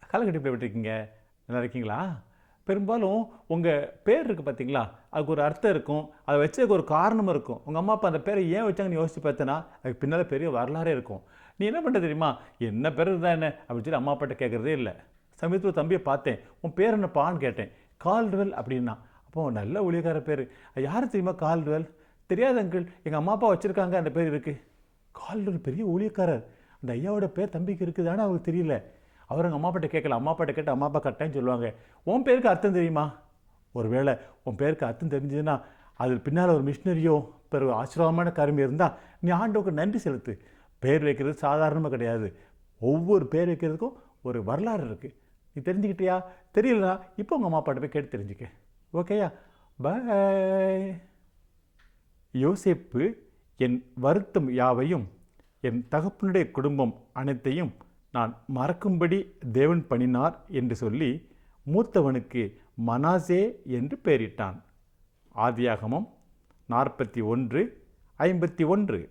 காலகட்டம் எப்படி இருக்கீங்க? நல்லா இருக்கீங்களா? பெரும்பாலும் உங்கள் பேர் இருக்குது பார்த்தீங்களா, அதுக்கு ஒரு அர்த்தம் இருக்கும். அதை வச்சதுக்கு ஒரு காரணமும் இருக்கும். உங்கள் அம்மா அப்பா அந்த பேரை ஏன் வச்சாங்கன்னு யோசிச்சு பார்த்தேன்னா, அதுக்கு பின்னால் பெரிய வரலாறே இருக்கும். நீ என்ன பண்ணுற தெரியுமா? என்ன பேர் இருந்தால் என்ன அப்படின்னு சொல்லி அம்மா அப்பாட்ட கேட்குறதே இல்லை. சமயத்தில் தம்பியை பார்த்தேன். உன் பேர் என்னப்பான்னு கேட்டேன். கால்டுவெல் அப்படின்னா. அப்போ நல்ல ஊழியக்கார பேர். யார் தெரியுமா கால்டுவெல்? தெரியாது அங்கிள், எங்கள் அம்மா அப்பா வச்சுருக்காங்க, அந்த பேர் இருக்குது. கால்டுவெல் பெரிய ஊழியக்காரர். அந்த ஐயாவோட பேர் தம்பிக்கு இருக்குது, ஆனால் அவருக்கு தெரியல. அவர் எங்கள் அம்மா அப்பாட்ட கேட்கல. அம்மா அப்பாட்ட கேட்டு அம்மா அப்பா கரெக்டான்னு சொல்லுவாங்க. உன் பேருக்கு அர்த்தம் தெரியுமா? ஒருவேளை உன் பேருக்கு அர்த்தம் தெரிஞ்சதுன்னா அது பின்னால் ஒரு மிஷினரியோ பிறகு ஆசீர்வாதமான காரியமே இருந்தால் நீ ஆண்டவருக்கு நன்றி செலுத்து. பேர் வைக்கிறது சாதாரணமாக கிடையாது. ஒவ்வொரு பேர் வைக்கிறதுக்கும் ஒரு வரலாறு இருக்குது. நீ தெரிஞ்சுக்கிட்டியா? தெரியலனா இப்போ உங்கள் அம்மா அப்பாட்ட போய் கேட்டு தெரிஞ்சுக்க. ஓகேயா? பாய். யோசேப்பு என் வருத்தம் யாவையும் என் தகப்பனுடைய குடும்பம் அனைத்தையும் நான் மறக்கும்படி தேவன் பண்ணினார் என்று சொல்லி மூத்தவனுக்கு மனாசே என்று பெயரிட்டான். ஆதியாகமம் 41:51.